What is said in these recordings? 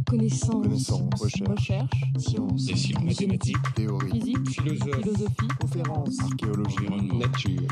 Connaissance, recherche, sciences, mathématiques, théorie, physique, philosophie, conférence, archéologie, nature.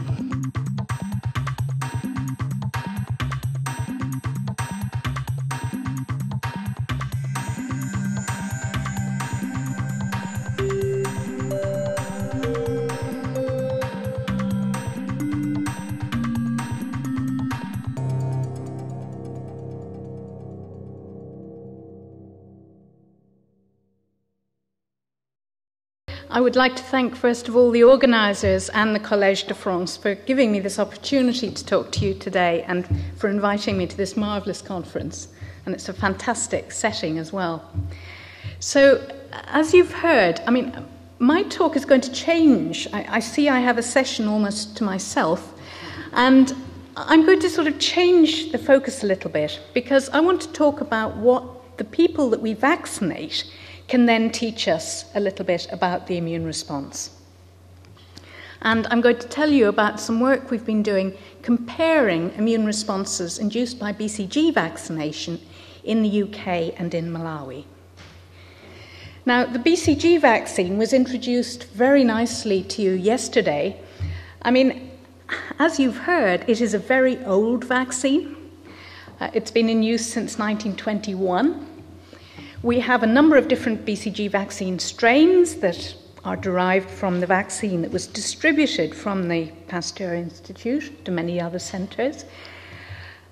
I would like to thank, first of all, the organisers and the Collège de France for giving me this opportunity to talk to you today and for inviting me to this marvellous conference. And it's a fantastic setting as well. So, as you've heard, my talk is going to change. I see I have a session almost to myself, and I'm going to sort of change the focus a little bit because I want to talk about what the people that we vaccinate can then teach us a little bit about the immune response. And I'm going to tell you about some work we've been doing comparing immune responses induced by BCG vaccination in the UK and in Malawi. Now, the BCG vaccine was introduced very nicely to you yesterday. As you've heard, it is a very old vaccine. It's been in use since 1921. We have a number of different BCG vaccine strains that are derived from the vaccine that was distributed from the Pasteur Institute to many other centres.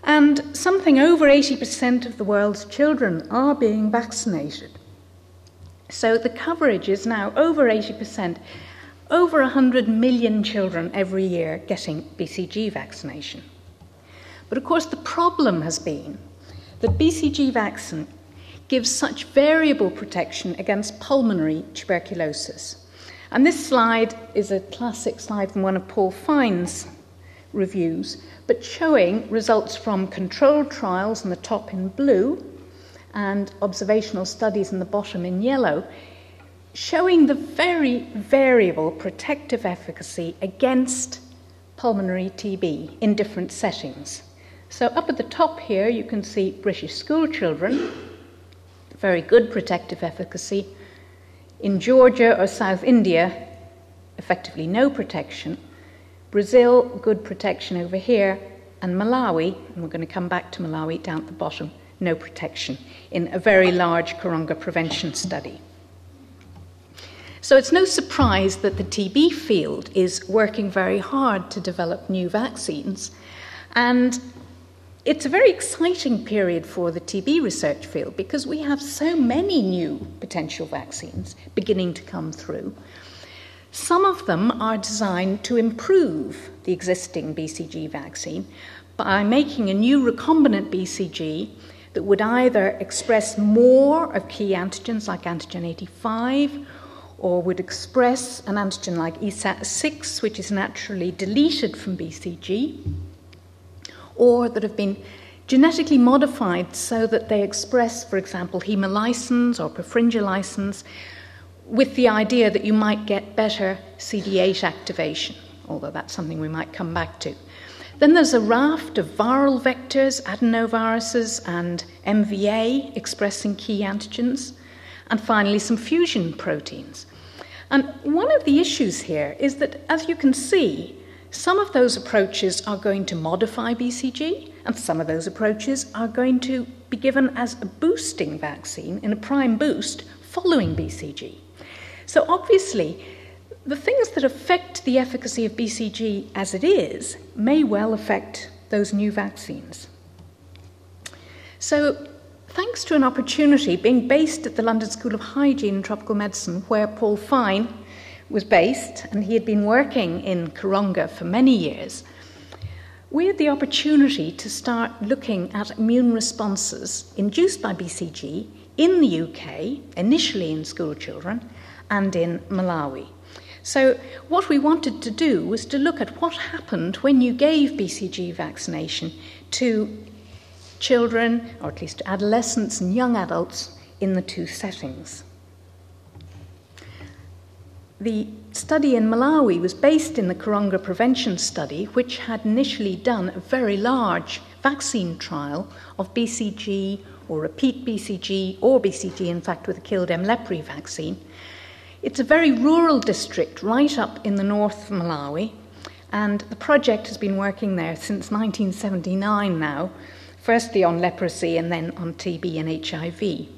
And something over 80% of the world's children are being vaccinated. So the coverage is now over 80%, over 100 million children every year getting BCG vaccination. But of course the problem has been that BCG vaccine gives such variable protection against pulmonary tuberculosis. And this slide is a classic slide from one of Paul Fine's reviews, but showing results from controlled trials in the top in blue and observational studies in the bottom in yellow, showing the very variable protective efficacy against pulmonary TB in different settings. So up at the top here you can see British school children, very good protective efficacy. In Georgia or South India, effectively no protection. Brazil, good protection over here. And Malawi, and we're going to come back to Malawi down at the bottom, no protection in a very large coronga prevention study. So it's no surprise that the TB field is working very hard to develop new vaccines. And it's a very exciting period for the TB research field because we have so many new potential vaccines beginning to come through. Some of them are designed to improve the existing BCG vaccine by making a new recombinant BCG that would either express more of key antigens like antigen 85 or would express an antigen like ESAT6, which is naturally deleted from BCG, or that have been genetically modified so that they express, for example, hemolysins or perfringolysins, with the idea that you might get better CD8 activation, although that's something we might come back to. Then there's a raft of viral vectors, adenoviruses and MVA expressing key antigens, and finally some fusion proteins. And one of the issues here is that, as you can see, some of those approaches are going to modify BCG, and some of those approaches are going to be given as a boosting vaccine in a prime boost following BCG. So obviously, the things that affect the efficacy of BCG as it is may well affect those new vaccines. So, thanks to an opportunity being based at the London School of Hygiene and Tropical Medicine, where Paul Fine was based, and he had been working in coronga for many years, we had the opportunity to start looking at immune responses induced by BCG in the UK, initially in school children, and in Malawi. So what we wanted to do was to look at what happened when you gave BCG vaccination to children, or at least adolescents and young adults, in the two settings. The study in Malawi was based in the coronga prevention study, which had initially done a very large vaccine trial of BCG or repeat BCG, or BCG, in fact, with a killed M. leprae vaccine. It's a very rural district right up in the north of Malawi, and the project has been working there since 1979 now, firstly on leprosy and then on TB and HIV.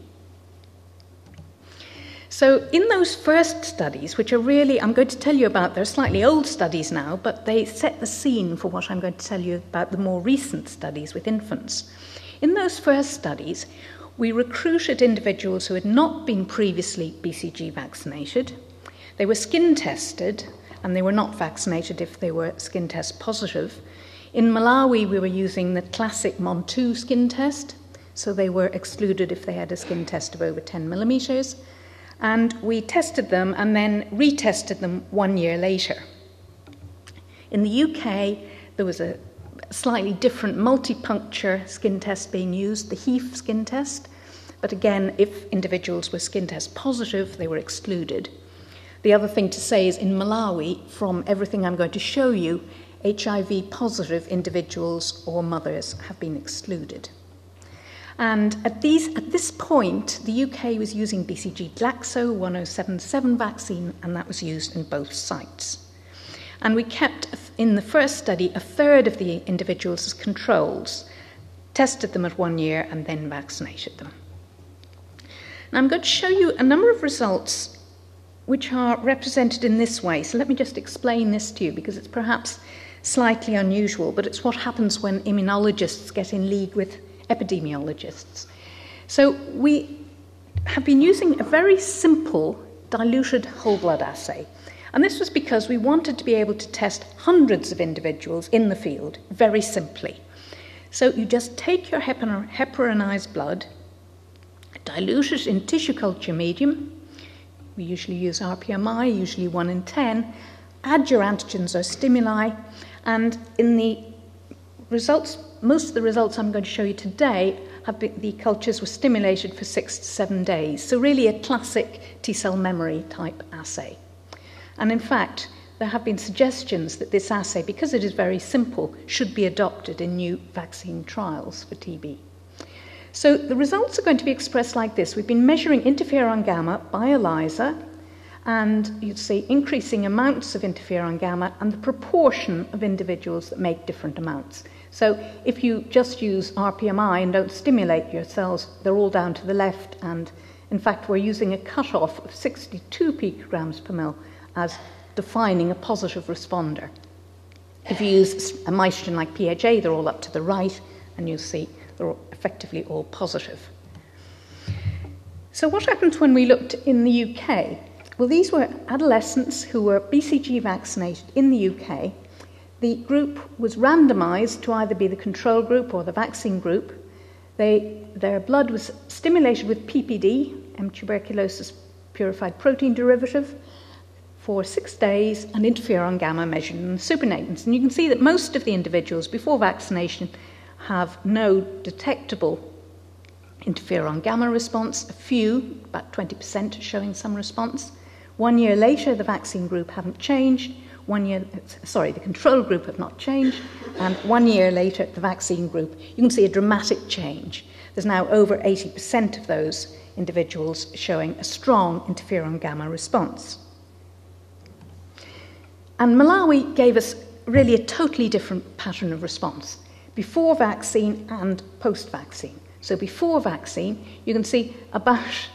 So in those first studies, which are really, I'm going to tell you about, they're slightly old studies now, but they set the scene for what I'm going to tell you about the more recent studies with infants. In those first studies, we recruited individuals who had not been previously BCG vaccinated. They were skin tested, and they were not vaccinated if they were skin test positive. In Malawi, we were using the classic MON2 skin test, so they were excluded if they had a skin test of over 10 millimetres. And we tested them and then retested them 1 year later. In the UK, there was a slightly different multipuncture skin test being used, the HEAF skin test. But again, if individuals were skin test positive, they were excluded. The other thing to say is in Malawi, from everything I'm going to show you, HIV positive individuals or mothers have been excluded. And at this point, the UK was using BCG Glaxo 1077 vaccine, and that was used in both sites. And we kept, in the first study, a third of the individuals as controls, tested them at 1 year, and then vaccinated them. Now I'm going to show you a number of results which are represented in this way. So let me just explain this to you, because it's perhaps slightly unusual, but it's what happens when immunologists get in league with epidemiologists. So we have been using a very simple diluted whole blood assay. And this was because we wanted to be able to test hundreds of individuals in the field very simply. So you just take your heparinized blood, dilute it in tissue culture medium. We usually use RPMI, usually 1 in 10. Add your antigens or stimuli. And in the results, most of the results I'm going to show you today have been, the cultures were stimulated for 6 to 7 days. So really a classic T-cell memory type assay. And in fact, there have been suggestions that this assay, because it is very simple, should be adopted in new vaccine trials for TB. So the results are going to be expressed like this. We've been measuring interferon gamma by ELISA, and you'd see increasing amounts of interferon gamma and the proportion of individuals that make different amounts. So if you just use RPMI and don't stimulate your cells, they're all down to the left, and in fact we're using a cutoff of 62 picograms per mil as defining a positive responder. If you use a myosin like PHA, they're all up to the right, and you'll see they're effectively all positive. So what happened when we looked in the UK? Well, these were adolescents who were BCG vaccinated in the UK. The group was randomized to either be the control group or the vaccine group. Their blood was stimulated with PPD, M. tuberculosis purified protein derivative, for 6 days, and interferon gamma measured in the supernatants. And you can see that most of the individuals before vaccination have no detectable interferon gamma response, a few, about 20%, showing some response. 1 year later, the vaccine group haven't changed. The control group have not changed. And 1 year later, the vaccine group, you can see a dramatic change. There's now over 80% of those individuals showing a strong interferon gamma response. And Malawi gave us really a totally different pattern of response, before vaccine and post-vaccine. So before vaccine, you can see about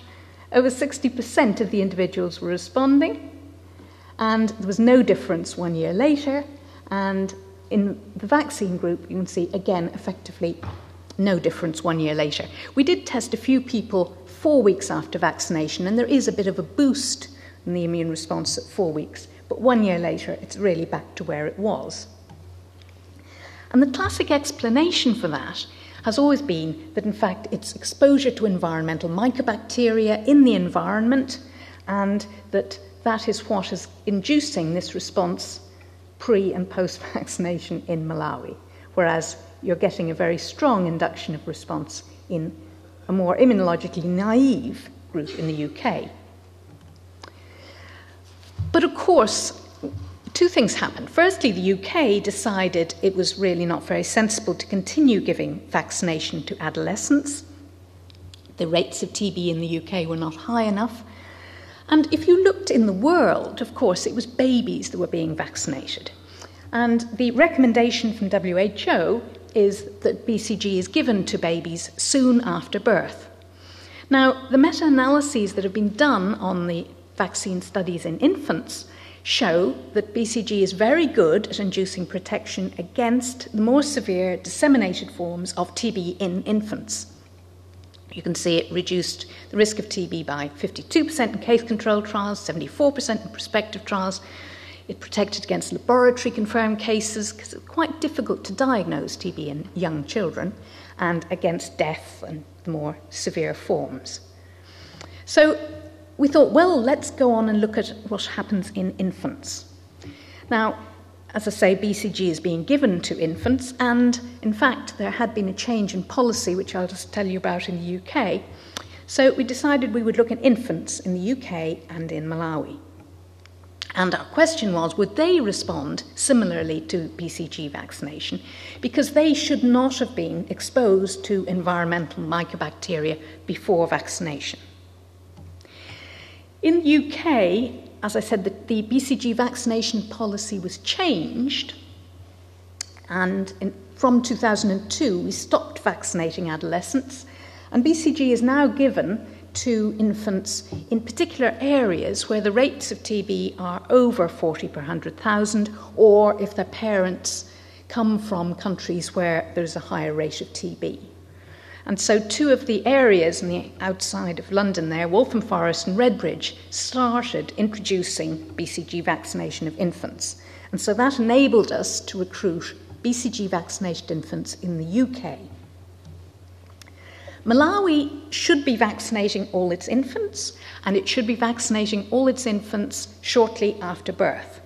over 60% of the individuals were responding, and there was no difference 1 year later. And in the vaccine group, you can see, again, effectively no difference 1 year later. We did test a few people 4 weeks after vaccination, and there is a bit of a boost in the immune response at 4 weeks. But 1 year later, it's really back to where it was. And the classic explanation for that has always been that, in fact, it's exposure to environmental mycobacteria in the environment, and that is what is inducing this response pre- and post-vaccination in Malawi, whereas you're getting a very strong induction of response in a more immunologically naive group in the UK. But of course, two things happened. Firstly, the UK decided it was really not very sensible to continue giving vaccination to adolescents. The rates of TB in the UK were not high enough. And if you looked in the world, of course, it was babies that were being vaccinated. And the recommendation from WHO is that BCG is given to babies soon after birth. Now, the meta-analyses that have been done on the vaccine studies in infants show that BCG is very good at inducing protection against the more severe disseminated forms of TB in infants. You can see it reduced the risk of TB by 52% in case-controlled trials, 74% in prospective trials. It protected against laboratory-confirmed cases, because it's quite difficult to diagnose TB in young children, and against death and the more severe forms. So we thought, well, let's go on and look at what happens in infants. Now, as I say, BCG is being given to infants, and in fact, there had been a change in policy, which I'll just tell you about in the UK. So we decided we would look at infants in the UK and in Malawi. And our question was, would they respond similarly to BCG vaccination? Because they should not have been exposed to environmental mycobacteria before vaccination. In the UK, as I said, the BCG vaccination policy was changed, and from 2002 we stopped vaccinating adolescents, and BCG is now given to infants in particular areas where the rates of TB are over 40 per 100,000, or if their parents come from countries where there's a higher rate of TB. And so two of the areas on the outside of London there, Waltham Forest and Redbridge, started introducing BCG vaccination of infants. And so that enabled us to recruit BCG vaccinated infants in the UK. Malawi should be vaccinating all its infants, and it should be vaccinating all its infants shortly after birth.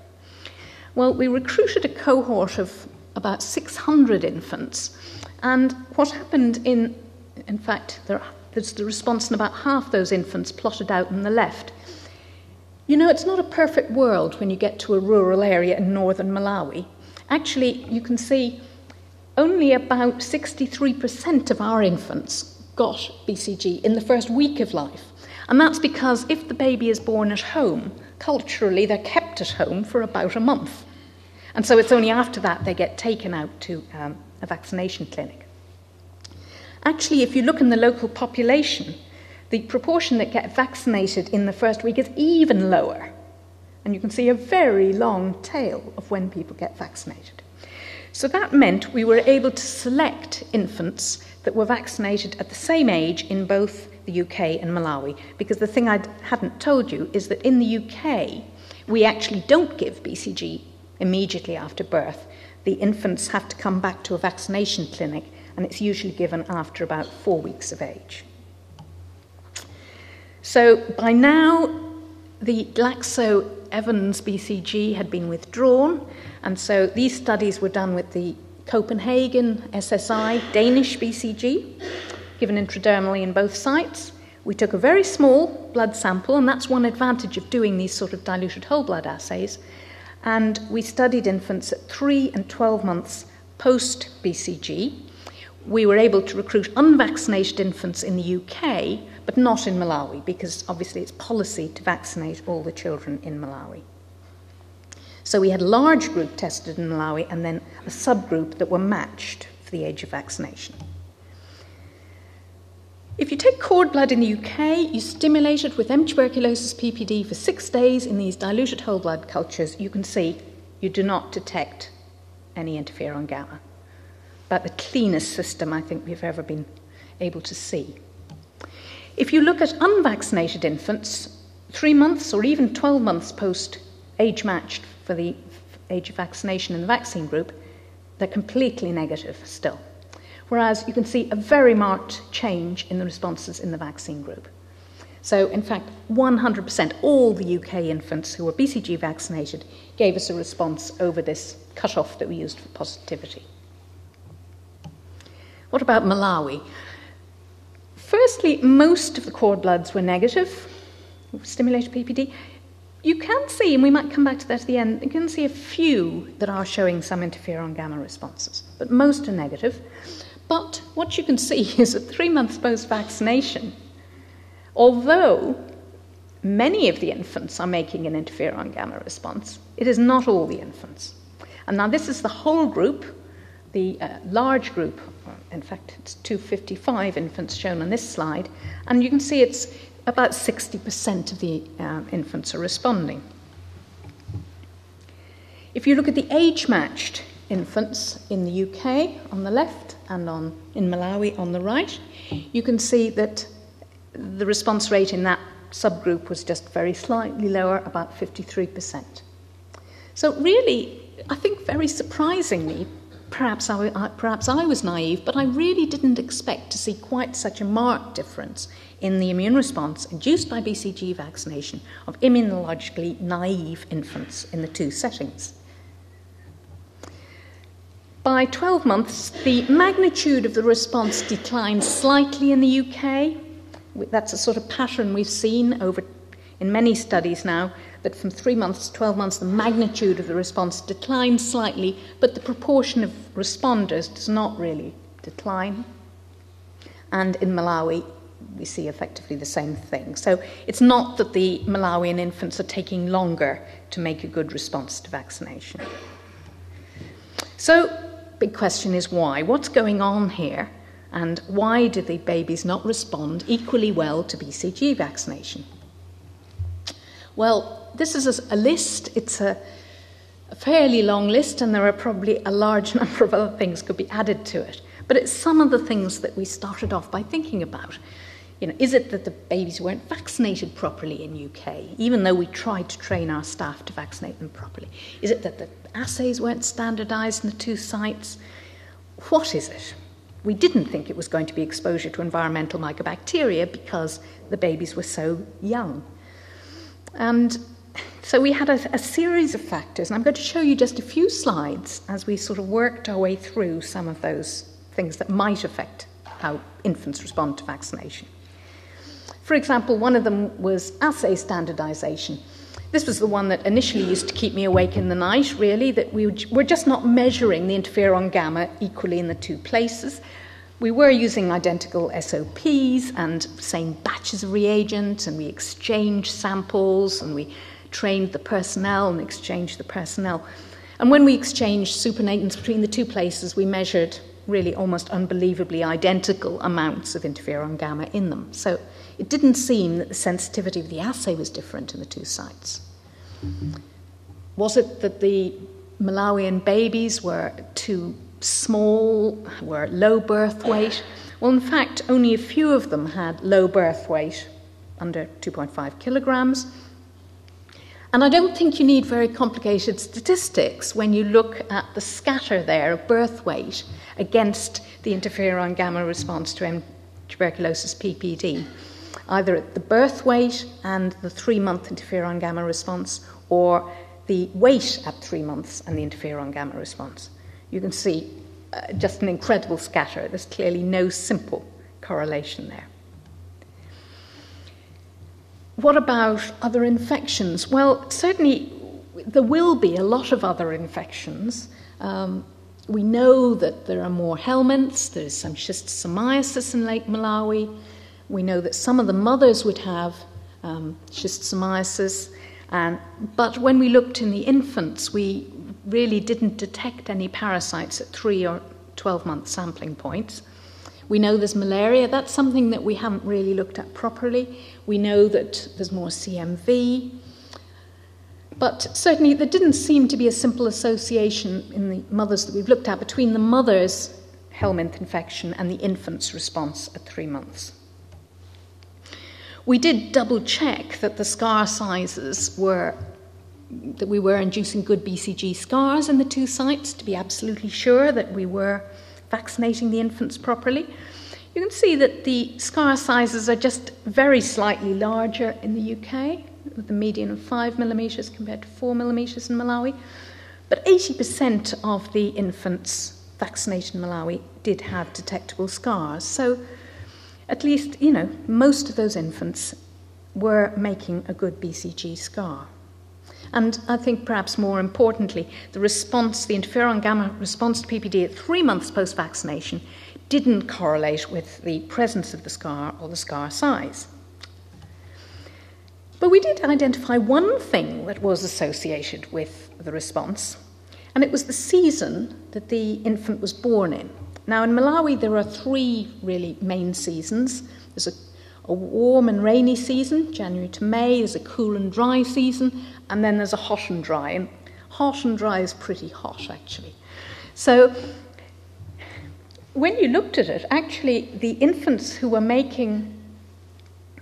Well, we recruited a cohort of about 600 infants, and what happened in fact, there's the response in about half those infants plotted out on the left. You know, it's not a perfect world when you get to a rural area in northern Malawi. Actually, you can see only about 63% of our infants got BCG in the first week of life. And that's because if the baby is born at home, culturally they're kept at home for about a month. And so it's only after that they get taken out to a vaccination clinic. Actually, if you look in the local population, the proportion that get vaccinated in the first week is even lower. And you can see a very long tail of when people get vaccinated. So that meant we were able to select infants that were vaccinated at the same age in both the UK and Malawi. Because the thing I hadn't told you is that in the UK, we actually don't give BCG immediately after birth. The infants have to come back to a vaccination clinic, and it's usually given after about 4 weeks of age. So by now, the Glaxo-Evans BCG had been withdrawn, and so these studies were done with the Copenhagen SSI Danish BCG, given intradermally in both sites. We took a very small blood sample, and that's one advantage of doing these sort of diluted whole blood assays, and we studied infants at 3 and 12 months post-BCG. We were able to recruit unvaccinated infants in the UK, but not in Malawi, because obviously it's policy to vaccinate all the children in Malawi. So we had a large group tested in Malawi and then a subgroup that were matched for the age of vaccination. If you take cord blood in the UK, you stimulate it with M. tuberculosis PPD for 6 days in these diluted whole blood cultures, you can see you do not detect any interferon gamma. About the cleanest system I think we've ever been able to see. If you look at unvaccinated infants, 3 months or even 12 months post-age matched for the age of vaccination in the vaccine group, they're completely negative still. Whereas you can see a very marked change in the responses in the vaccine group. So, in fact, 100%, all the UK infants who were BCG vaccinated gave us a response over this cutoff that we used for positivity. What about Malawi? Firstly, most of the cord bloods were negative, stimulated PPD. You can see, and we might come back to that at the end, you can see a few that are showing some interferon gamma responses, but most are negative. But what you can see is that 3 months post-vaccination, although many of the infants are making an interferon gamma response, it is not all the infants. And now this is the whole group, the large group. In fact, it's 255 infants shown on this slide, and you can see it's about 60% of the infants are responding. If you look at the age-matched infants in the UK on the left and in Malawi on the right, you can see that the response rate in that subgroup was just very slightly lower, about 53%. So really, I think very surprisingly, perhaps I was naive, but I really didn't expect to see quite such a marked difference in the immune response induced by BCG vaccination of immunologically naive infants in the two settings. By 12 months, the magnitude of the response declined slightly in the UK. That's a sort of pattern we've seen in many studies now, that from 3 months to 12 months, the magnitude of the response declines slightly, but the proportion of responders does not really decline. And in Malawi, we see effectively the same thing. So it's not that the Malawian infants are taking longer to make a good response to vaccination. So, big question is why? What's going on here? And why do the babies not respond equally well to BCG vaccination? Well, this is a list. It's a fairly long list, and there are probably a large number of other things could be added to it. But it's some of the things that we started off by thinking about. Is it that the babies weren't vaccinated properly in UK, even though we tried to train our staff to vaccinate them properly? Is it that the assays weren't standardised in the two sites? What is it? We didn't think it was going to be exposure to environmental mycobacteria because the babies were so young. And so we had a series of factors, and I'm going to show you just a few slides as we sort of worked our way through some of those things that might affect how infants respond to vaccination. For example, one of them was assay standardisation. This was the one that initially used to keep me awake in the night, really, that we were just not measuring the interferon gamma equally in the two places. We were using identical SOPs and same batches of reagent, and we exchanged samples, and we trained the personnel and exchanged the personnel. And when we exchanged supernatants between the two places, we measured really almost unbelievably identical amounts of interferon gamma in them. So it didn't seem that the sensitivity of the assay was different in the two sites. Was it that the Malawian babies were too small, were low birth weight? Well, in fact, only a few of them had low birth weight, under 2.5 kilograms. And I don't think you need very complicated statistics when you look at the scatter there of birth weight against the interferon gamma response to tuberculosis PPD, either at the birth weight and the 3-month interferon gamma response, or the weight at 3 months and the interferon gamma response. You can see just an incredible scatter. There's clearly no simple correlation there. What about other infections? Well, certainly there will be a lot of other infections. We know that there are more helminths. There's some schistosomiasis in Lake Malawi. We know that some of the mothers would have schistosomiasis. But when we looked in the infants, we really didn't detect any parasites at 3 or 12-month sampling points. We know there's malaria. That's something that we haven't really looked at properly. We know that there's more CMV. But certainly there didn't seem to be a simple association in the mothers that we've looked at between the mother's helminth infection and the infant's response at 3 months. We did double check that the scar sizes that we were inducing good BCG scars in the two sites to be absolutely sure that we were vaccinating the infants properly. You can see that the scar sizes are just very slightly larger in the UK, with a median of 5 millimetres compared to 4 millimetres in Malawi. But 80% of the infants vaccinated in Malawi did have detectable scars. So at least, most of those infants were making a good BCG scar. And I think perhaps more importantly, the interferon gamma response to PPD at 3 months post-vaccination didn't correlate with the presence of the scar or the scar size. But we did identify one thing that was associated with the response, and it was the season that the infant was born in. Now, in Malawi, there are three really main seasons. There's a warm and rainy season, January to May. There's a cool and dry season, and then there's a hot and dry. And hot and dry is pretty hot, actually. So when you looked at it, actually, the infants who were making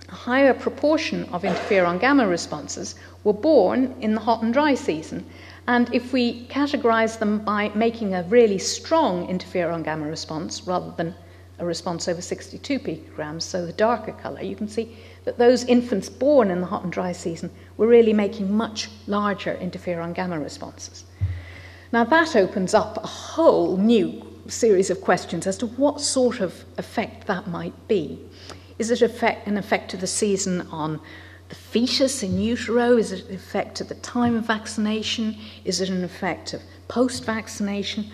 a higher proportion of interferon gamma responses were born in the hot and dry season. And if we categorize them by making a really strong interferon gamma response rather than a response over 62 picograms, so the darker color, you can see that those infants born in the hot and dry season were really making much larger interferon gamma responses. Now that opens up a whole new series of questions as to what sort of effect that might be. Is it an effect of the season on the fetus in utero? Is it an effect at the time of vaccination? Is it an effect of post-vaccination?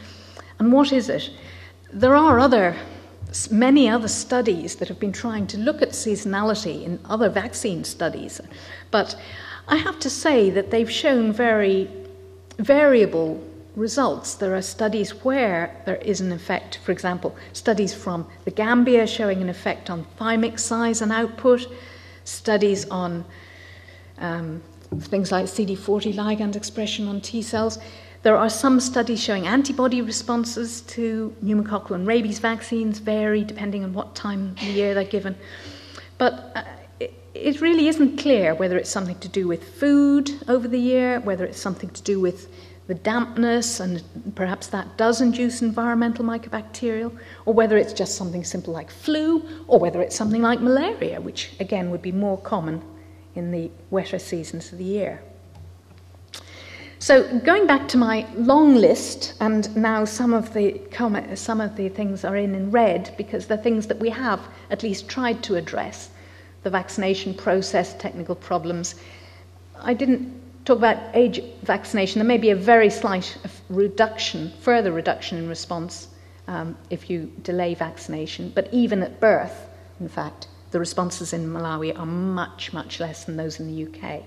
And what is it? There are many other studies that have been trying to look at seasonality in other vaccine studies, but I have to say that they've shown very variable results. There are studies where there is an effect, for example, studies from the Gambia showing an effect on thymic size and output, studies on things like CD40 ligand expression on T cells. There are some studies showing antibody responses to pneumococcal and rabies vaccines vary depending on what time of the year they're given. But it really isn't clear whether it's something to do with food over the year, whether it's something to do with the dampness, and perhaps that does induce environmental mycobacterial, or whether it's just something simple like flu, or whether it's something like malaria, which again would be more common in the wetter seasons of the year. So going back to my long list, and now some of the things are in red because they're things that we have at least tried to address. The vaccination process, technical problems. I didn't talk about age vaccination. There may be a very slight further reduction in response if you delay vaccination. But even at birth, in fact, the responses in Malawi are much, much less than those in the UK.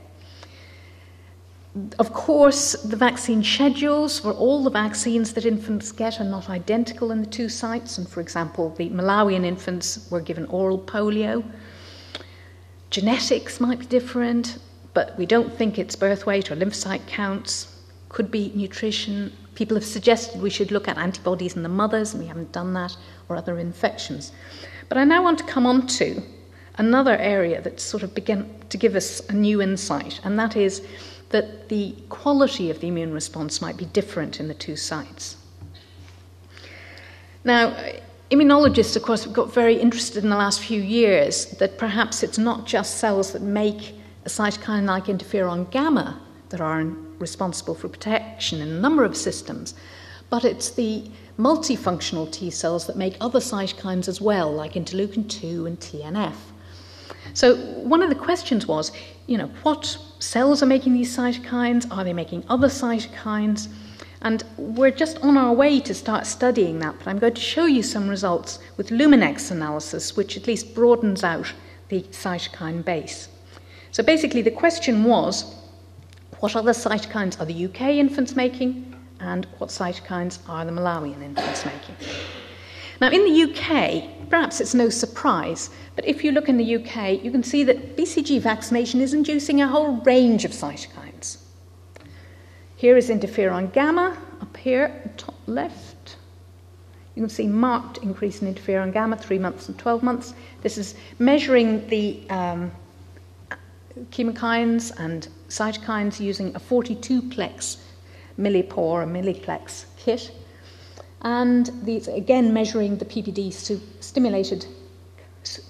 Of course, the vaccine schedules for all the vaccines that infants get are not identical in the two sites. And for example, the Malawian infants were given oral polio. Genetics might be different, but we don't think it's birth weight or lymphocyte counts. Could be nutrition. People have suggested we should look at antibodies in the mothers, and we haven't done that, or other infections. But I now want to come on to another area that sort of began to give us a new insight, and that is that the quality of the immune response might be different in the two sites. Now, immunologists, of course, have got very interested in the last few years that perhaps it's not just cells that make a cytokine like interferon gamma that are responsible for protection in a number of systems, but it's the multifunctional T cells that make other cytokines as well, like interleukin-2 and TNF. So one of the questions was, what cells are making these cytokines? Are they making other cytokines? And we're just on our way to start studying that, but I'm going to show you some results with Luminex analysis, which at least broadens out the cytokine base. So basically the question was, what other cytokines are the UK infants making, and what cytokines are the Malawian infants making? Now in the UK, perhaps it's no surprise, but if you look in the UK, you can see that BCG vaccination is inducing a whole range of cytokines. Here is interferon gamma, up here, top left. You can see marked increase in interferon gamma, 3 months and 12 months. This is measuring the chemokines and cytokines using a 42-plex millipore or milliplex kit. And these, again, measuring the PPD stimulated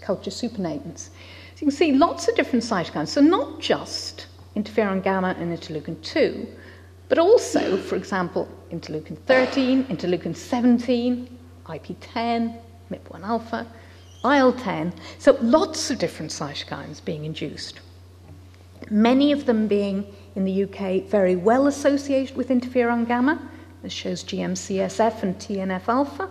culture supernatants. So you can see lots of different cytokines. So not just interferon gamma and interleukin-2, but also, for example, interleukin-13, interleukin-17, IP-10, MIP-1 alpha, IL-10. So lots of different cytokines being induced. Many of them being, in the UK, very well associated with interferon gamma. This shows GM-CSF and TNF-alpha.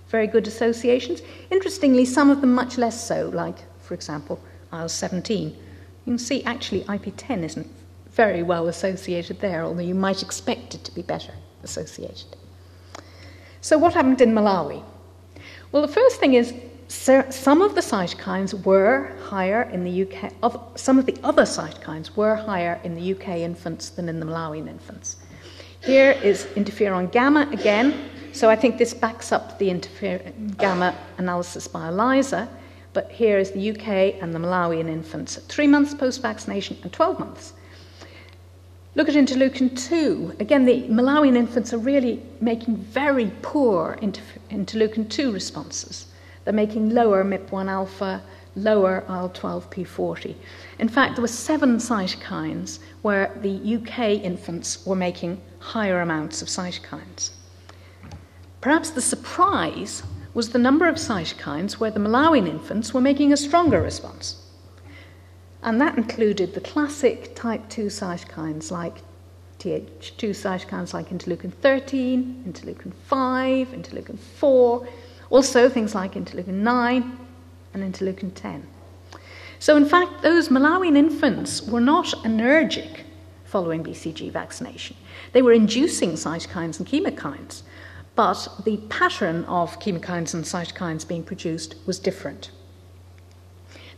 very good associations. Interestingly, some of them much less so, like, for example, IL-17. You can see actually IP10 isn't very well associated there, although you might expect it to be better associated. So what happened in Malawi? Well, the first thing is some of the cytokines were higher in the UK, some of the other cytokines were higher in the UK infants than in the Malawian infants. Here is interferon gamma again, so I think this backs up the interferon gamma analysis by ELISA, but here is the UK and the Malawian infants at 3 months post-vaccination and 12 months. Look at interleukin-2. Again, the Malawian infants are really making very poor interleukin-2 responses. They're making lower MIP-1 alpha, lower IL-12p40. In fact, there were 7 cytokines where the UK infants were making higher amounts of cytokines. Perhaps the surprise was the number of cytokines where the Malawian infants were making a stronger response. And that included the classic type 2 cytokines like Th2 cytokines like interleukin-13, interleukin-5, interleukin-4, also things like interleukin-9 and interleukin-10. So in fact, those Malawian infants were not anergic following BCG vaccination. They were inducing cytokines and chemokines, but the pattern of chemokines and cytokines being produced was different.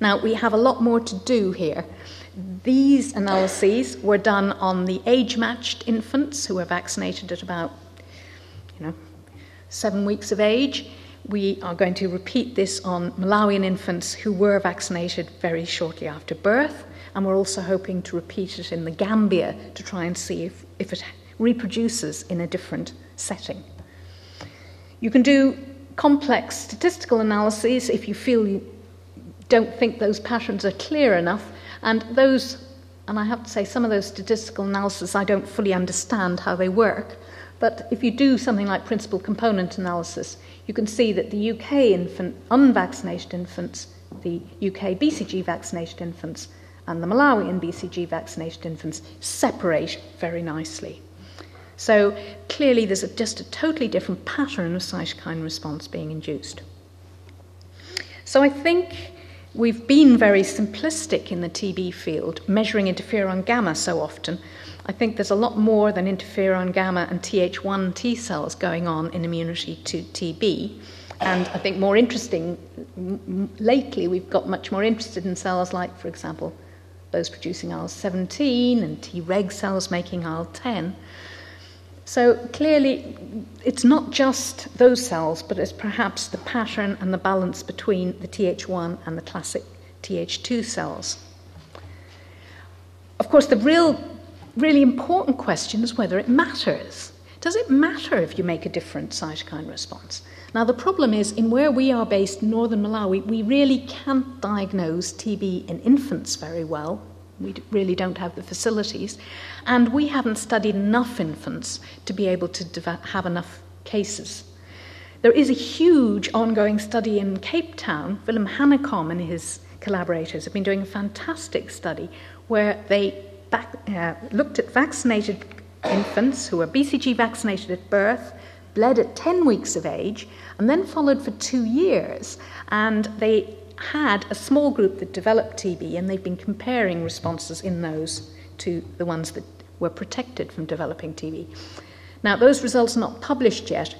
Now, we have a lot more to do here. These analyses were done on the age-matched infants who were vaccinated at about 7 weeks of age. We are going to repeat this on Malawian infants who were vaccinated very shortly after birth, and we're also hoping to repeat it in the Gambia to try and see if it reproduces in a different setting. You can do complex statistical analyses if you feel you don't think those patterns are clear enough, and I have to say some of those statistical analyses I don't fully understand how they work, but if you do something like principal component analysis, you can see that the UK unvaccinated infants, the UK BCG vaccinated infants, and the Malawian BCG vaccinated infants separate very nicely. So clearly there's just a totally different pattern of cytokine response being induced. So I think we've been very simplistic in the TB field, measuring interferon gamma so often. I think there's a lot more than interferon gamma and Th1 T cells going on in immunity to TB. And I think more interesting, lately we've got much more interested in cells like, for example, those producing IL-17 and Treg cells making IL-10. So clearly, it's not just those cells, but it's perhaps the pattern and the balance between the Th1 and the classic Th2 cells. Of course, the really important question is whether it matters. Does it matter if you make a different cytokine response? Now, the problem is, in where we are based, northern Malawi, we really can't diagnose TB in infants very well. We really don't have the facilities, and we haven't studied enough infants to be able to have enough cases. There is a huge ongoing study in Cape Town. Willem Hanekom and his collaborators have been doing a fantastic study where they looked at vaccinated infants who were BCG vaccinated at birth, bled at 10 weeks of age, and then followed for 2 years, and they had a small group that developed TB, and they've been comparing responses in those to the ones that were protected from developing TB. Now, those results are not published yet,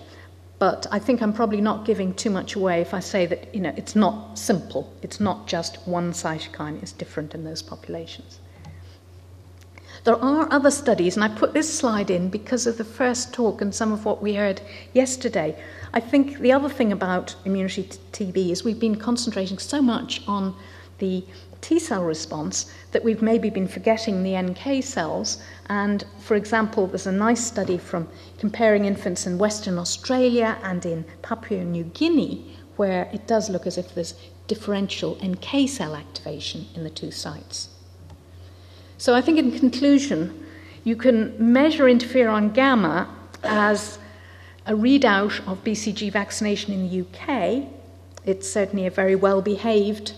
but I think I'm probably not giving too much away if I say that, it's not simple. It's not just one cytokine is different in those populations. There are other studies, and I put this slide in because of the first talk and some of what we heard yesterday. I think the other thing about immunity to TB is we've been concentrating so much on the T-cell response that we've maybe been forgetting the NK cells. And, for example, there's a nice study from comparing infants in Western Australia and in Papua New Guinea, where it does look as if there's differential NK cell activation in the two sites. So I think in conclusion, you can measure interferon gamma as a readout of BCG vaccination in the UK. It's certainly a very well-behaved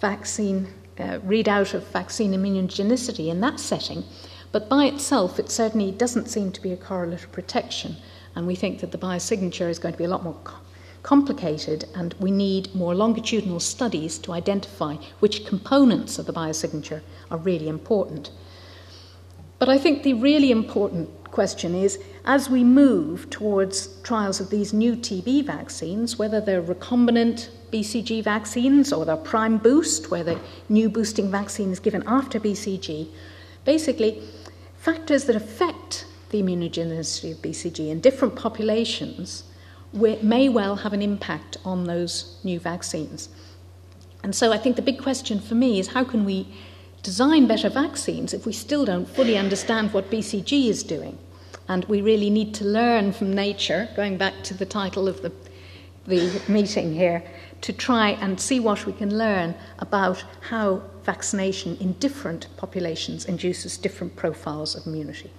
vaccine readout of vaccine immunogenicity in that setting, but by itself it certainly doesn't seem to be a correlate of protection, and we think that the biosignature is going to be a lot more complicated, and we need more longitudinal studies to identify which components of the biosignature are really important. But I think the really important question is, as we move towards trials of these new TB vaccines, whether they're recombinant BCG vaccines or they're prime boost, where the new boosting vaccine is given after BCG, basically factors that affect the immunogenicity of BCG in different populations may well have an impact on those new vaccines. And so I think the big question for me is, how can we design better vaccines if we still don't fully understand what BCG is doing? And we really need to learn from nature, going back to the title of the meeting here, to try and see what we can learn about how vaccination in different populations induces different profiles of immunity.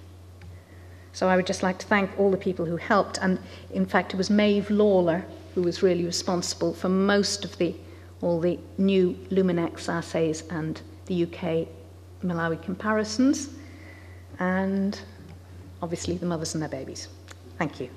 So I would just like to thank all the people who helped, and in fact it was Maeve Lawler who was really responsible for most of all the new Luminex assays and the UK Malawi comparisons, and obviously the mothers and their babies. Thank you.